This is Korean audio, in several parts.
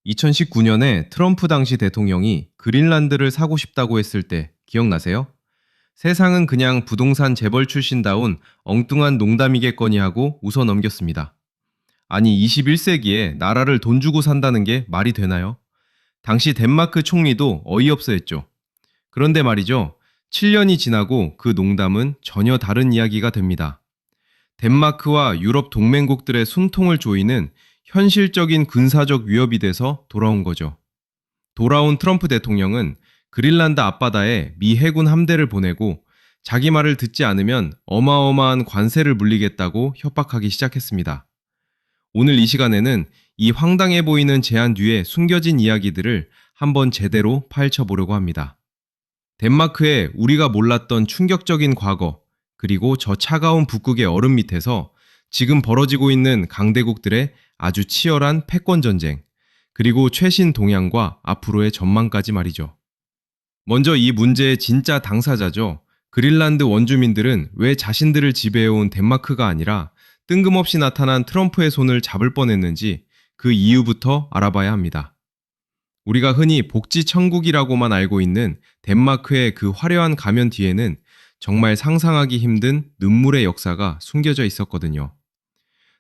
2019년에 트럼프 당시 대통령이 그린란드를 사고 싶다고 했을 때 기억나세요? 세상은 그냥 부동산 재벌 출신다운 엉뚱한 농담이겠거니 하고 웃어 넘겼습니다. 아니 21세기에 나라를 돈 주고 산다는 게 말이 되나요? 당시 덴마크 총리도 어이없어 했죠. 그런데 말이죠. 7년이 지나고 그 농담은 전혀 다른 이야기가 됩니다. 덴마크와 유럽 동맹국들의 숨통을 조이는 현실적인 군사적 위협이 돼서 돌아온 거죠. 돌아온 트럼프 대통령은 그린란드 앞바다에 미 해군 함대를 보내고 자기 말을 듣지 않으면 어마어마한 관세를 물리겠다고 협박하기 시작했습니다. 오늘 이 시간에는 이 황당해 보이는 제안 뒤에 숨겨진 이야기들을 한번 제대로 파헤쳐보려고 합니다. 덴마크의 우리가 몰랐던 충격적인 과거, 그리고 저 차가운 북극의 얼음 밑에서 지금 벌어지고 있는 강대국들의 아주 치열한 패권 전쟁, 그리고 최신 동향과 앞으로의 전망까지 말이죠. 먼저 이 문제의 진짜 당사자죠. 그린란드 원주민들은 왜 자신들을 지배해온 덴마크가 아니라 뜬금없이 나타난 트럼프의 손을 잡을 뻔했는지 그 이유부터 알아봐야 합니다. 우리가 흔히 복지 천국이라고만 알고 있는 덴마크의 그 화려한 가면 뒤에는 정말 상상하기 힘든 눈물의 역사가 숨겨져 있었거든요.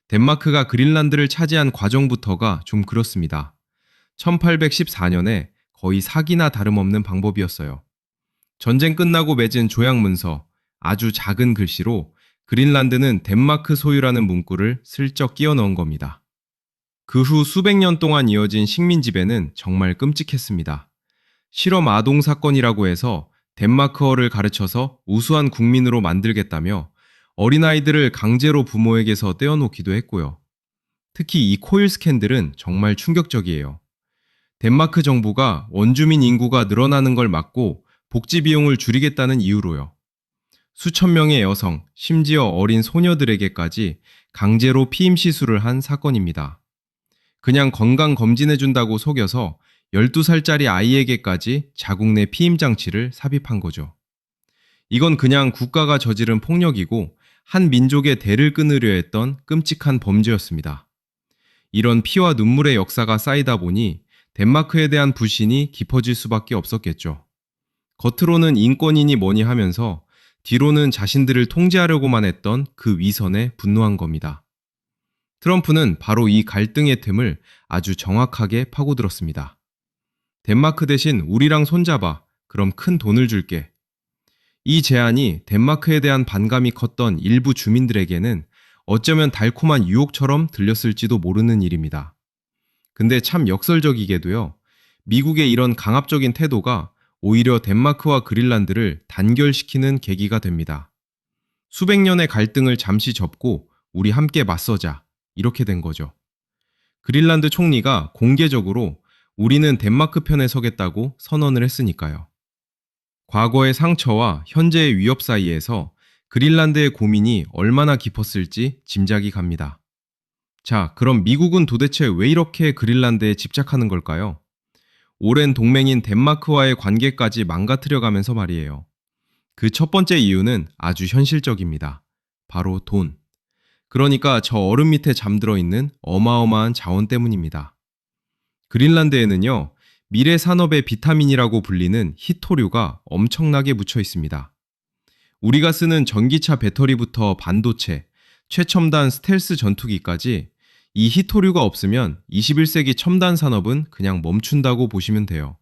덴마크가 그린란드를 차지한 과정부터가 좀 그렇습니다. 1814년에 거의 사기나 다름없는 방법이었어요. 전쟁 끝나고 맺은 조약문서, 아주 작은 글씨로 그린란드는 덴마크 소유라는 문구를 슬쩍 끼워 넣은 겁니다. 그 후 수백 년 동안 이어진 식민 지배는 정말 끔찍했습니다. 실험 아동 사건이라고 해서 덴마크어를 가르쳐서 우수한 국민으로 만들겠다며 어린아이들을 강제로 부모에게서 떼어놓기도 했고요. 특히 이 코일 스캔들은 정말 충격적이에요. 덴마크 정부가 원주민 인구가 늘어나는 걸 막고 복지 비용을 줄이겠다는 이유로요. 수천 명의 여성, 심지어 어린 소녀들에게까지 강제로 피임 시술을 한 사건입니다. 그냥 건강검진해준다고 속여서 12살짜리 아이에게까지 자국 내 피임 장치를 삽입한 거죠. 이건 그냥 국가가 저지른 폭력이고 한 민족의 대를 끊으려 했던 끔찍한 범죄였습니다. 이런 피와 눈물의 역사가 쌓이다 보니 덴마크에 대한 불신이 깊어질 수밖에 없었겠죠. 겉으로는 인권이니 뭐니 하면서 뒤로는 자신들을 통제하려고만 했던 그 위선에 분노한 겁니다. 트럼프는 바로 이 갈등의 틈을 아주 정확하게 파고들었습니다. 덴마크 대신 우리랑 손잡아. 그럼 큰 돈을 줄게. 이 제안이 덴마크에 대한 반감이 컸던 일부 주민들에게는 어쩌면 달콤한 유혹처럼 들렸을지도 모르는 일입니다. 근데 참 역설적이게도요. 미국의 이런 강압적인 태도가 오히려 덴마크와 그린란드를 단결시키는 계기가 됩니다. 수백 년의 갈등을 잠시 접고 우리 함께 맞서자. 이렇게 된 거죠. 그린란드 총리가 공개적으로 우리는 덴마크 편에 서겠다고 선언을 했으니까요. 과거의 상처와 현재의 위협 사이에서 그린란드의 고민이 얼마나 깊었을지 짐작이 갑니다. 자, 그럼 미국은 도대체 왜 이렇게 그린란드에 집착하는 걸까요? 오랜 동맹인 덴마크와의 관계까지 망가뜨려가면서 말이에요. 그 첫 번째 이유는 아주 현실적입니다. 바로 돈. 그러니까 저 얼음 밑에 잠들어 있는 어마어마한 자원 때문입니다. 그린란드에는요, 미래 산업의 비타민이라고 불리는 히토류가 엄청나게 묻혀 있습니다. 우리가 쓰는 전기차 배터리부터 반도체, 최첨단 스텔스 전투기까지 이 히토류가 없으면 21세기 첨단 산업은 그냥 멈춘다고 보시면 돼요.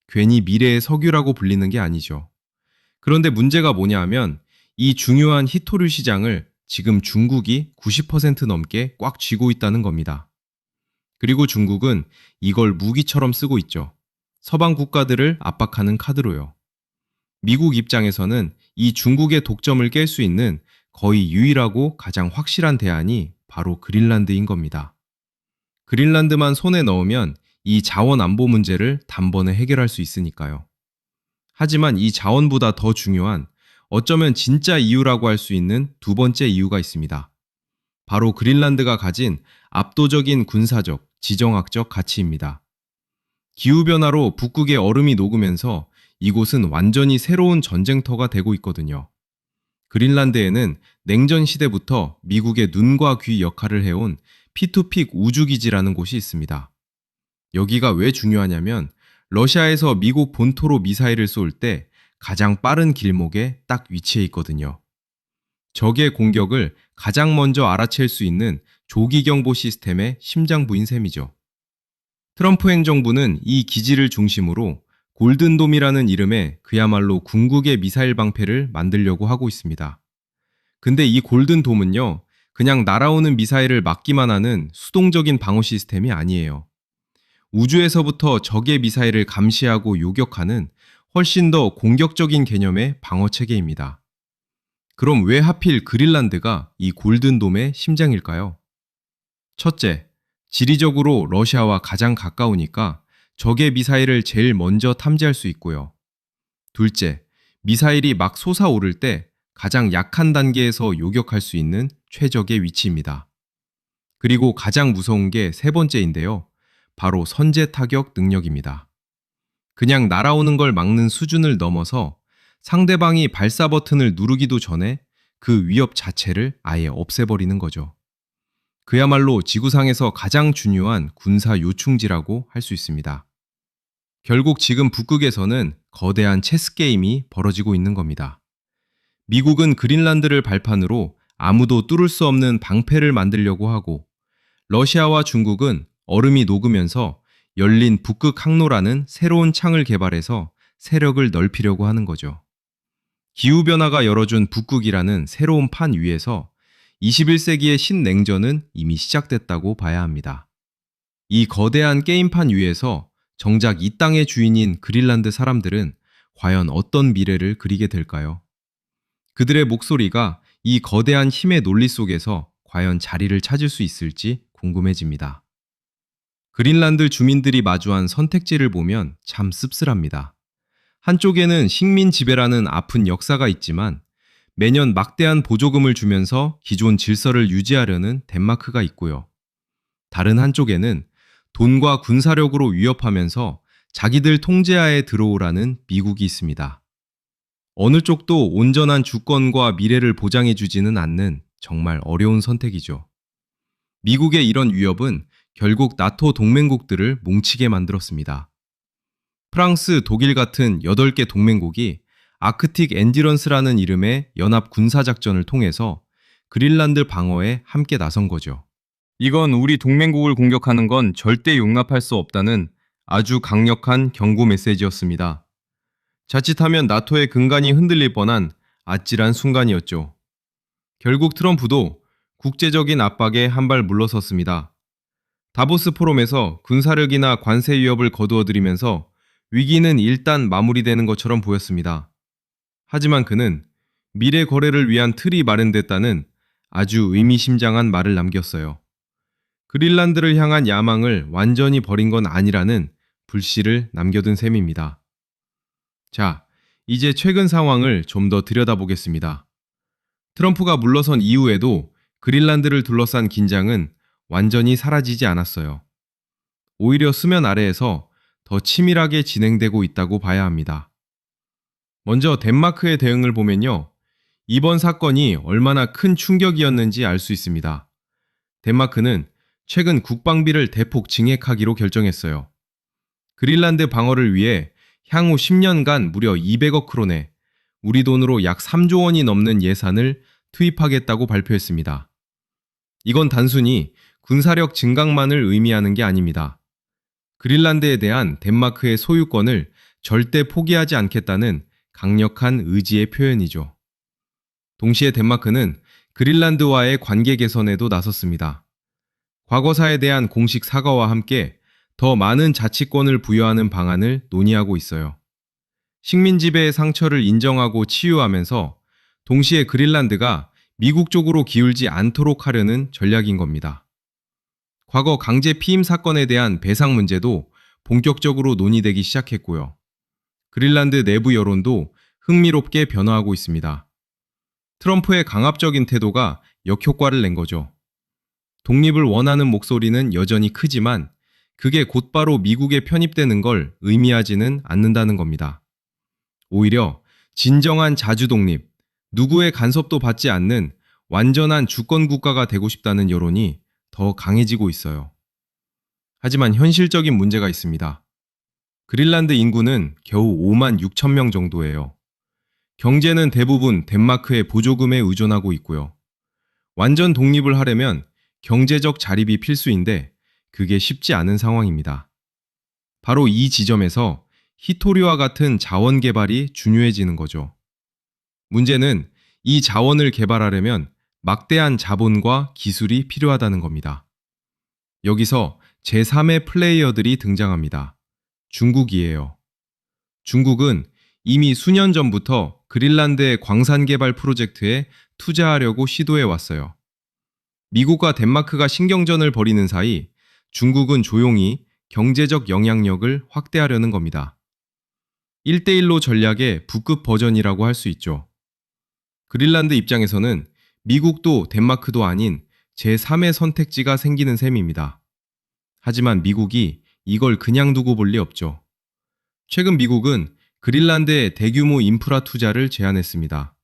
괜히 미래의 석유라고 불리는 게 아니죠. 그런데 문제가 뭐냐 하면 이 중요한 히토류 시장을 지금 중국이 90% 넘게 꽉 쥐고 있다는 겁니다. 그리고 중국은 이걸 무기처럼 쓰고 있죠. 서방 국가들을 압박하는 카드로요. 미국 입장에서는 이 중국의 독점을 깰 수 있는 거의 유일하고 가장 확실한 대안이 바로 그린란드인 겁니다. 그린란드만 손에 넣으면 이 자원 안보 문제를 단번에 해결할 수 있으니까요. 하지만 이 자원보다 더 중요한 어쩌면 진짜 이유라고 할 수 있는 두 번째 이유가 있습니다. 바로 그린란드가 가진 압도적인 군사적, 지정학적 가치입니다. 기후변화로 북극의 얼음이 녹으면서 이곳은 완전히 새로운 전쟁터가 되고 있거든요. 그린란드에는 냉전 시대부터 미국의 눈과 귀 역할을 해온 피투픽 우주기지라는 곳이 있습니다. 여기가 왜 중요하냐면 러시아에서 미국 본토로 미사일을 쏠 때 가장 빠른 길목에 딱 위치해 있거든요. 적의 공격을 가장 먼저 알아챌 수 있는 조기 경보 시스템의 심장부인 셈이죠. 트럼프 행정부는 이 기지를 중심으로 골든돔이라는 이름의 그야말로 궁극의 미사일 방패를 만들려고 하고 있습니다. 근데 이 골든돔은요, 그냥 날아오는 미사일을 막기만 하는 수동적인 방어 시스템이 아니에요. 우주에서부터 적의 미사일을 감시하고 요격하는 훨씬 더 공격적인 개념의 방어 체계입니다. 그럼 왜 하필 그린란드가 이 골든돔의 심장일까요? 첫째, 지리적으로 러시아와 가장 가까우니까 적의 미사일을 제일 먼저 탐지할 수 있고요. 둘째, 미사일이 막 솟아오를 때 가장 약한 단계에서 요격할 수 있는 최적의 위치입니다. 그리고 가장 무서운 게 세 번째인데요. 바로 선제 타격 능력입니다. 그냥 날아오는 걸 막는 수준을 넘어서 상대방이 발사 버튼을 누르기도 전에 그 위협 자체를 아예 없애버리는 거죠. 그야말로 지구상에서 가장 중요한 군사 요충지라고 할 수 있습니다. 결국 지금 북극에서는 거대한 체스 게임이 벌어지고 있는 겁니다. 미국은 그린란드를 발판으로 아무도 뚫을 수 없는 방패를 만들려고 하고, 러시아와 중국은 얼음이 녹으면서 열린 북극 항로라는 새로운 창을 개발해서 세력을 넓히려고 하는 거죠. 기후변화가 열어준 북극이라는 새로운 판 위에서 21세기의 신냉전은 이미 시작됐다고 봐야 합니다. 이 거대한 게임판 위에서 정작 이 땅의 주인인 그린란드 사람들은 과연 어떤 미래를 그리게 될까요? 그들의 목소리가 이 거대한 힘의 논리 속에서 과연 자리를 찾을 수 있을지 궁금해집니다. 그린란드 주민들이 마주한 선택지를 보면 참 씁쓸합니다. 한쪽에는 식민 지배라는 아픈 역사가 있지만 매년 막대한 보조금을 주면서 기존 질서를 유지하려는 덴마크가 있고요. 다른 한쪽에는 돈과 군사력으로 위협하면서 자기들 통제하에 들어오라는 미국이 있습니다. 어느 쪽도 온전한 주권과 미래를 보장해주지는 않는 정말 어려운 선택이죠. 미국의 이런 위협은 결국 나토 동맹국들을 뭉치게 만들었습니다. 프랑스, 독일 같은 8개 동맹국이 아크틱 엔디런스라는 이름의 연합 군사작전을 통해서 그린란드 방어에 함께 나선 거죠. 이건 우리 동맹국을 공격하는 건 절대 용납할 수 없다는 아주 강력한 경고 메시지였습니다. 자칫하면 나토의 근간이 흔들릴 뻔한 아찔한 순간이었죠. 결국 트럼프도 국제적인 압박에 한 발 물러섰습니다. 다보스 포럼에서 군사력이나 관세 위협을 거두어들이면서 위기는 일단 마무리되는 것처럼 보였습니다. 하지만 그는 미래 거래를 위한 틀이 마련됐다는 아주 의미심장한 말을 남겼어요. 그린란드를 향한 야망을 완전히 버린 건 아니라는 불씨를 남겨둔 셈입니다. 자, 이제 최근 상황을 좀 더 들여다보겠습니다. 트럼프가 물러선 이후에도 그린란드를 둘러싼 긴장은 완전히 사라지지 않았어요. 오히려 수면 아래에서 더 치밀하게 진행되고 있다고 봐야 합니다. 먼저 덴마크의 대응을 보면요. 이번 사건이 얼마나 큰 충격이었는지 알 수 있습니다. 덴마크는 최근 국방비를 대폭 증액하기로 결정했어요. 그린란드 방어를 위해 향후 10년간 무려 200억 크로네, 우리 돈으로 약 3조 원이 넘는 예산을 투입하겠다고 발표했습니다. 이건 단순히 군사력 증강만을 의미하는 게 아닙니다. 그린란드에 대한 덴마크의 소유권을 절대 포기하지 않겠다는 강력한 의지의 표현이죠. 동시에 덴마크는 그린란드와의 관계 개선에도 나섰습니다. 과거사에 대한 공식 사과와 함께 더 많은 자치권을 부여하는 방안을 논의하고 있어요. 식민 지배의 상처를 인정하고 치유하면서 동시에 그린란드가 미국 쪽으로 기울지 않도록 하려는 전략인 겁니다. 과거 강제 피임 사건에 대한 배상 문제도 본격적으로 논의되기 시작했고요. 그린란드 내부 여론도 흥미롭게 변화하고 있습니다. 트럼프의 강압적인 태도가 역효과를 낸 거죠. 독립을 원하는 목소리는 여전히 크지만 그게 곧바로 미국에 편입되는 걸 의미하지는 않는다는 겁니다. 오히려 진정한 자주독립, 누구의 간섭도 받지 않는 완전한 주권 국가가 되고 싶다는 여론이 더 강해지고 있어요. 하지만 현실적인 문제가 있습니다. 그린란드 인구는 겨우 5만 6천 명 정도예요. 경제는 대부분 덴마크의 보조금에 의존하고 있고요. 완전 독립을 하려면 경제적 자립이 필수인데 그게 쉽지 않은 상황입니다. 바로 이 지점에서 히토리와 같은 자원 개발이 중요해지는 거죠. 문제는 이 자원을 개발하려면 막대한 자본과 기술이 필요하다는 겁니다. 여기서 제3의 플레이어들이 등장합니다. 중국이에요. 중국은 이미 수년 전부터 그린란드의 광산 개발 프로젝트에 투자하려고 시도해 왔어요. 미국과 덴마크가 신경전을 벌이는 사이 중국은 조용히 경제적 영향력을 확대하려는 겁니다. 1대1로 전략의 북극 버전이라고 할 수 있죠. 그린란드 입장에서는 미국도 덴마크도 아닌 제3의 선택지가 생기는 셈입니다. 하지만 미국이 이걸 그냥 두고 볼 리 없죠. 최근 미국은 그린란드에 대규모 인프라 투자를 제안했습니다.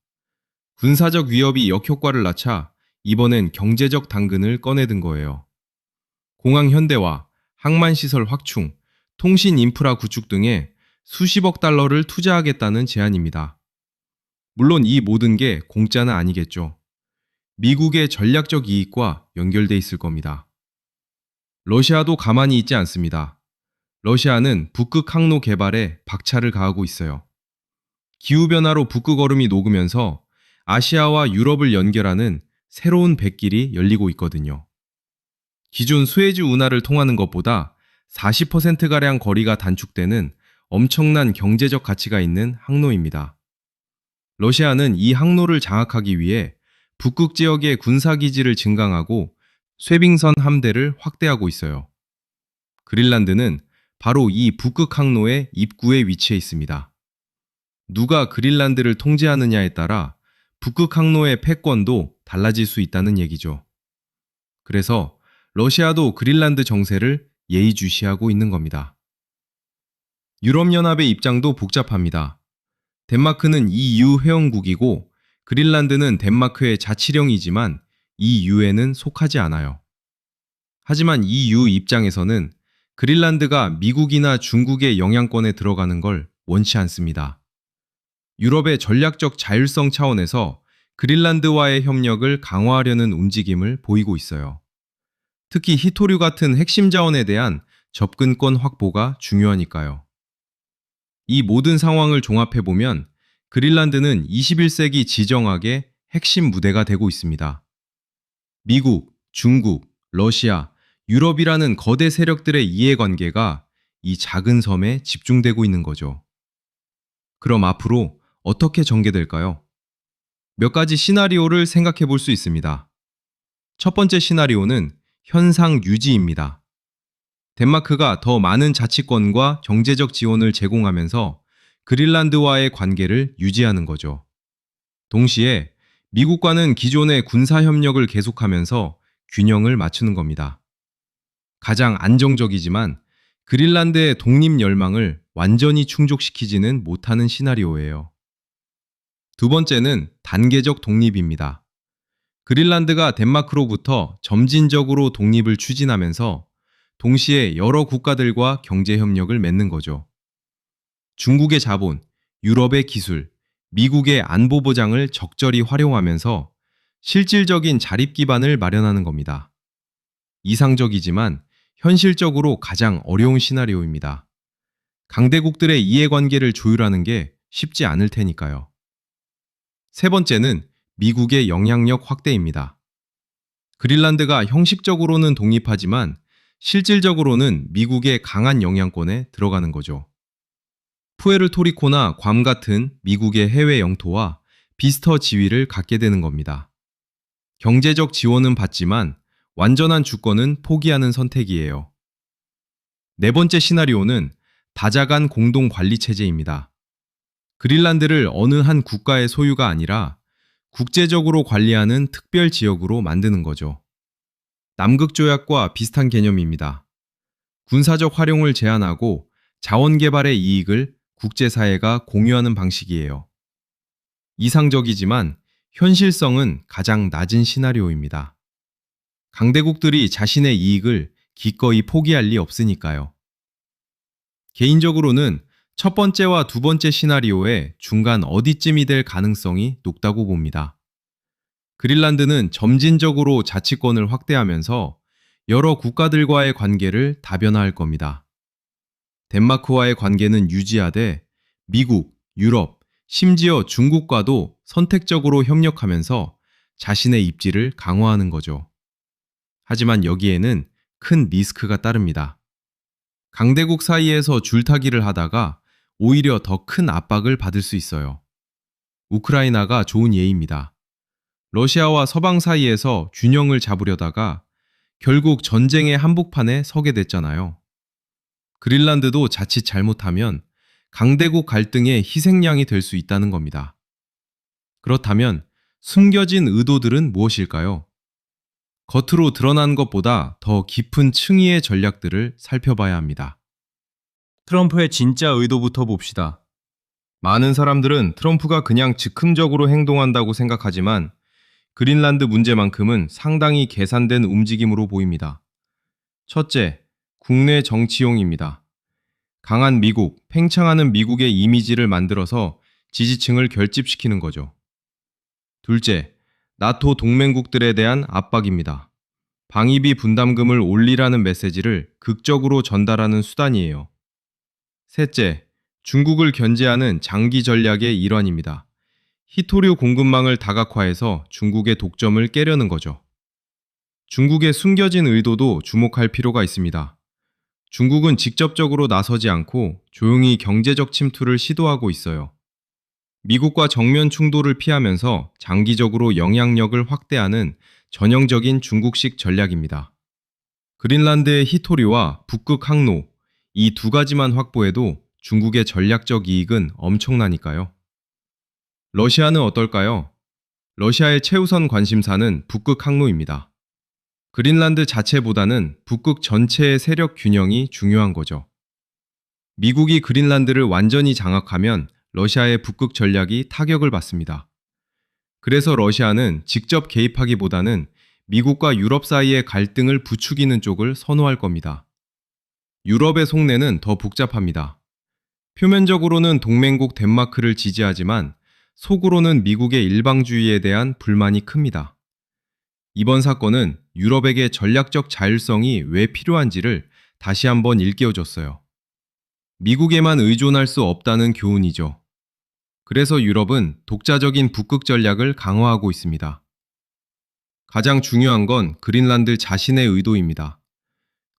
군사적 위협이 역효과를 낳자 이번엔 경제적 당근을 꺼내든 거예요. 공항 현대화, 항만시설 확충, 통신 인프라 구축 등에 수십억 달러를 투자하겠다는 제안입니다. 물론 이 모든 게 공짜는 아니겠죠. 미국의 전략적 이익과 연결돼 있을 겁니다. 러시아도 가만히 있지 않습니다. 러시아는 북극 항로 개발에 박차를 가하고 있어요. 기후변화로 북극 얼음이 녹으면서 아시아와 유럽을 연결하는 새로운 백길이 열리고 있거든요. 기존 수에즈 운하를 통하는 것보다 40%가량 거리가 단축되는 엄청난 경제적 가치가 있는 항로입니다. 러시아는 이 항로를 장악하기 위해 북극 지역의 군사기지를 증강하고 쇄빙선 함대를 확대하고 있어요. 그린란드는 바로 이 북극 항로의 입구에 위치해 있습니다. 누가 그린란드를 통제하느냐에 따라 북극 항로의 패권도 달라질 수 있다는 얘기죠. 그래서 러시아도 그린란드 정세를 예의주시하고 있는 겁니다. 유럽연합의 입장도 복잡합니다. 덴마크는 EU 회원국이고 그린란드는 덴마크의 자치령이지만 EU에는 속하지 않아요. 하지만 EU 입장에서는 그린란드가 미국이나 중국의 영향권에 들어가는 걸 원치 않습니다. 유럽의 전략적 자율성 차원에서 그린란드와의 협력을 강화하려는 움직임을 보이고 있어요. 특히 히토류 같은 핵심 자원에 대한 접근권 확보가 중요하니까요. 이 모든 상황을 종합해보면 그린란드는 21세기 지정학의 핵심 무대가 되고 있습니다. 미국, 중국, 러시아, 유럽이라는 거대 세력들의 이해관계가 이 작은 섬에 집중되고 있는 거죠. 그럼 앞으로 어떻게 전개될까요? 몇 가지 시나리오를 생각해 볼 수 있습니다. 첫 번째 시나리오는 현상 유지입니다. 덴마크가 더 많은 자치권과 경제적 지원을 제공하면서 그린란드와의 관계를 유지하는 거죠. 동시에 미국과는 기존의 군사협력을 계속하면서 균형을 맞추는 겁니다. 가장 안정적이지만 그린란드의 독립 열망을 완전히 충족시키지는 못하는 시나리오예요. 두 번째는 단계적 독립입니다. 그린란드가 덴마크로부터 점진적으로 독립을 추진하면서 동시에 여러 국가들과 경제 협력을 맺는 거죠. 중국의 자본, 유럽의 기술, 미국의 안보 보장을 적절히 활용하면서 실질적인 자립 기반을 마련하는 겁니다. 이상적이지만 현실적으로 가장 어려운 시나리오입니다. 강대국들의 이해관계를 조율하는 게 쉽지 않을 테니까요. 세 번째는 미국의 영향력 확대입니다. 그린란드가 형식적으로는 독립하지만 실질적으로는 미국의 강한 영향권에 들어가는 거죠. 푸에르토리코나 괌 같은 미국의 해외 영토와 비스터 지위를 갖게 되는 겁니다. 경제적 지원은 받지만 완전한 주권은 포기하는 선택이에요. 네 번째 시나리오는 다자간 공동 관리 체제입니다. 그린란드를 어느 한 국가의 소유가 아니라 국제적으로 관리하는 특별 지역으로 만드는 거죠. 남극조약과 비슷한 개념입니다. 군사적 활용을 제한하고 자원 개발의 이익을 국제사회가 공유하는 방식이에요. 이상적이지만 현실성은 가장 낮은 시나리오입니다. 강대국들이 자신의 이익을 기꺼이 포기할 리 없으니까요. 개인적으로는 첫 번째와 두 번째 시나리오의 중간 어디쯤이 될 가능성이 높다고 봅니다. 그린란드는 점진적으로 자치권을 확대하면서 여러 국가들과의 관계를 다변화할 겁니다. 덴마크와의 관계는 유지하되 미국, 유럽, 심지어 중국과도 선택적으로 협력하면서 자신의 입지를 강화하는 거죠. 하지만 여기에는 큰 리스크가 따릅니다. 강대국 사이에서 줄타기를 하다가 오히려 더 큰 압박을 받을 수 있어요. 우크라이나가 좋은 예입니다. 러시아와 서방 사이에서 균형을 잡으려다가 결국 전쟁의 한복판에 서게 됐잖아요. 그린란드도 자칫 잘못하면 강대국 갈등의 희생양이 될 수 있다는 겁니다. 그렇다면 숨겨진 의도들은 무엇일까요? 겉으로 드러난 것보다 더 깊은 층위의 전략들을 살펴봐야 합니다. 트럼프의 진짜 의도부터 봅시다. 많은 사람들은 트럼프가 그냥 즉흥적으로 행동한다고 생각하지만 그린란드 문제만큼은 상당히 계산된 움직임으로 보입니다. 첫째, 국내 정치용입니다. 강한 미국, 팽창하는 미국의 이미지를 만들어서 지지층을 결집시키는 거죠. 둘째, 나토 동맹국들에 대한 압박입니다. 방위비 분담금을 올리라는 메시지를 극적으로 전달하는 수단이에요. 셋째, 중국을 견제하는 장기 전략의 일환입니다. 히토류 공급망을 다각화해서 중국의 독점을 깨려는 거죠. 중국의 숨겨진 의도도 주목할 필요가 있습니다. 중국은 직접적으로 나서지 않고 조용히 경제적 침투를 시도하고 있어요. 미국과 정면 충돌을 피하면서 장기적으로 영향력을 확대하는 전형적인 중국식 전략입니다. 그린란드의 히토리와 북극 항로, 이 두 가지만 확보해도 중국의 전략적 이익은 엄청나니까요. 러시아는 어떨까요? 러시아의 최우선 관심사는 북극 항로입니다. 그린란드 자체보다는 북극 전체의 세력 균형이 중요한 거죠. 미국이 그린란드를 완전히 장악하면 러시아의 북극 전략이 타격을 받습니다. 그래서 러시아는 직접 개입하기보다는 미국과 유럽 사이의 갈등을 부추기는 쪽을 선호할 겁니다. 유럽의 속내는 더 복잡합니다. 표면적으로는 동맹국 덴마크를 지지하지만 속으로는 미국의 일방주의에 대한 불만이 큽니다. 이번 사건은 유럽에게 전략적 자율성이 왜 필요한지를 다시 한번 일깨워줬어요. 미국에만 의존할 수 없다는 교훈이죠. 그래서 유럽은 독자적인 북극 전략을 강화하고 있습니다. 가장 중요한 건 그린란드 자신의 의도입니다.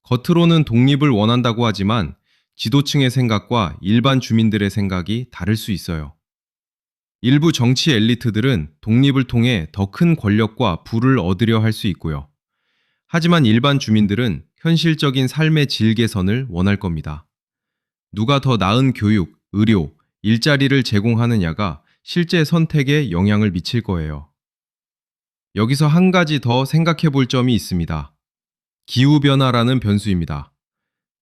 겉으로는 독립을 원한다고 하지만 지도층의 생각과 일반 주민들의 생각이 다를 수 있어요. 일부 정치 엘리트들은 독립을 통해 더 큰 권력과 부를 얻으려 할 수 있고요. 하지만 일반 주민들은 현실적인 삶의 질 개선을 원할 겁니다. 누가 더 나은 교육, 의료, 일자리를 제공하느냐가 실제 선택에 영향을 미칠 거예요. 여기서 한 가지 더 생각해 볼 점이 있습니다. 기후변화라는 변수입니다.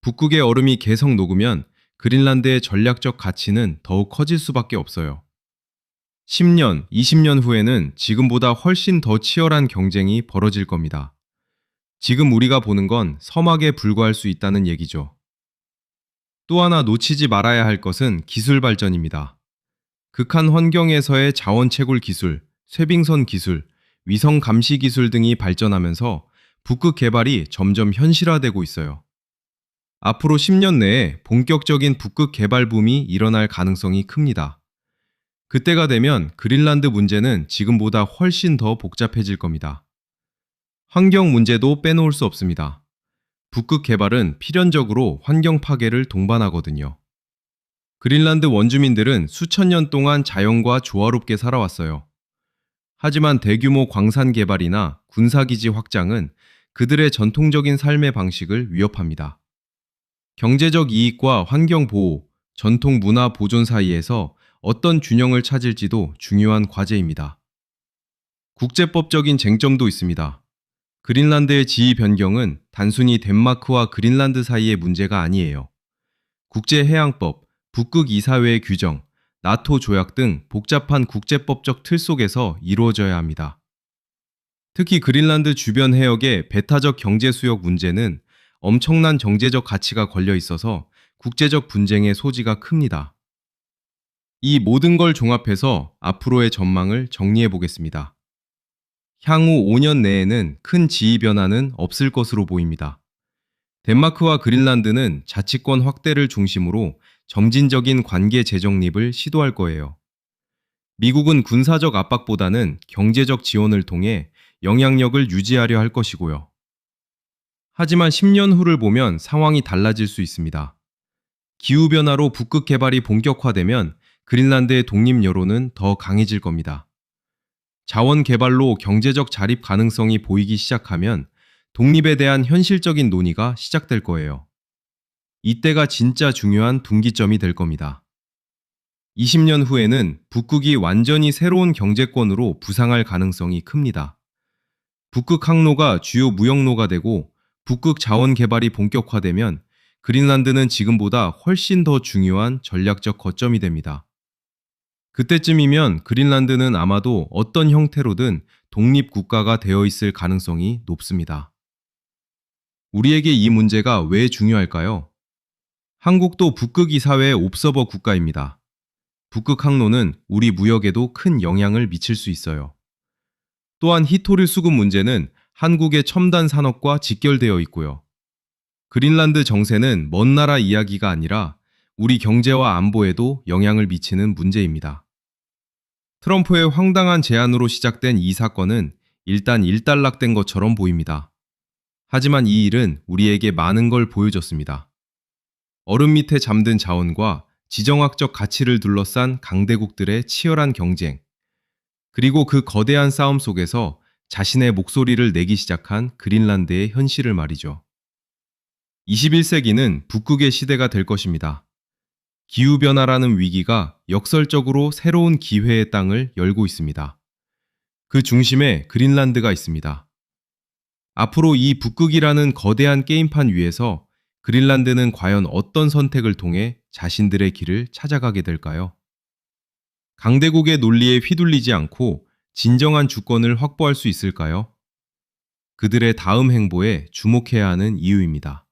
북극의 얼음이 계속 녹으면 그린란드의 전략적 가치는 더욱 커질 수밖에 없어요. 10년, 20년 후에는 지금보다 훨씬 더 치열한 경쟁이 벌어질 겁니다. 지금 우리가 보는 건 서막에 불과할 수 있다는 얘기죠. 또 하나 놓치지 말아야 할 것은 기술 발전입니다. 극한 환경에서의 자원 채굴 기술, 쇄빙선 기술, 위성 감시 기술 등이 발전하면서 북극 개발이 점점 현실화되고 있어요. 앞으로 10년 내에 본격적인 북극 개발 붐이 일어날 가능성이 큽니다. 그때가 되면 그린란드 문제는 지금보다 훨씬 더 복잡해질 겁니다. 환경 문제도 빼놓을 수 없습니다. 북극 개발은 필연적으로 환경 파괴를 동반하거든요. 그린란드 원주민들은 수천 년 동안 자연과 조화롭게 살아왔어요. 하지만 대규모 광산 개발이나 군사기지 확장은 그들의 전통적인 삶의 방식을 위협합니다. 경제적 이익과 환경 보호, 전통 문화 보존 사이에서 어떤 균형을 찾을지도 중요한 과제입니다. 국제법적인 쟁점도 있습니다. 그린란드의 지위 변경은 단순히 덴마크와 그린란드 사이의 문제가 아니에요. 국제해양법, 북극 이사회의 규정, 나토 조약 등 복잡한 국제법적 틀 속에서 이루어져야 합니다. 특히 그린란드 주변 해역의 배타적 경제 수역 문제는 엄청난 경제적 가치가 걸려 있어서 국제적 분쟁의 소지가 큽니다. 이 모든 걸 종합해서 앞으로의 전망을 정리해 보겠습니다. 향후 5년 내에는 큰 지위 변화는 없을 것으로 보입니다. 덴마크와 그린란드는 자치권 확대를 중심으로 점진적인 관계 재정립을 시도할 거예요. 미국은 군사적 압박보다는 경제적 지원을 통해 영향력을 유지하려 할 것이고요. 하지만 10년 후를 보면 상황이 달라질 수 있습니다. 기후변화로 북극 개발이 본격화되면 그린란드의 독립 여론은 더 강해질 겁니다. 자원 개발로 경제적 자립 가능성이 보이기 시작하면 독립에 대한 현실적인 논의가 시작될 거예요. 이때가 진짜 중요한 분기점이 될 겁니다. 20년 후에는 북극이 완전히 새로운 경제권으로 부상할 가능성이 큽니다. 북극 항로가 주요 무역로가 되고 북극 자원 개발이 본격화되면 그린란드는 지금보다 훨씬 더 중요한 전략적 거점이 됩니다. 그때쯤이면 그린란드는 아마도 어떤 형태로든 독립국가가 되어 있을 가능성이 높습니다. 우리에게 이 문제가 왜 중요할까요? 한국도 북극 이사회의 옵서버 국가입니다. 북극 항로는 우리 무역에도 큰 영향을 미칠 수 있어요. 또한 히토릴 수급 문제는 한국의 첨단 산업과 직결되어 있고요. 그린란드 정세는 먼 나라 이야기가 아니라 우리 경제와 안보에도 영향을 미치는 문제입니다. 트럼프의 황당한 제안으로 시작된 이 사건은 일단 일단락된 것처럼 보입니다. 하지만 이 일은 우리에게 많은 걸 보여줬습니다. 얼음 밑에 잠든 자원과 지정학적 가치를 둘러싼 강대국들의 치열한 경쟁, 그리고 그 거대한 싸움 속에서 자신의 목소리를 내기 시작한 그린란드의 현실을 말이죠. 21세기는 북극의 시대가 될 것입니다. 기후변화라는 위기가 역설적으로 새로운 기회의 땅을 열고 있습니다. 그 중심에 그린란드가 있습니다. 앞으로 이 북극이라는 거대한 게임판 위에서 그린란드는 과연 어떤 선택을 통해 자신들의 길을 찾아가게 될까요? 강대국의 논리에 휘둘리지 않고 진정한 주권을 확보할 수 있을까요? 그들의 다음 행보에 주목해야 하는 이유입니다.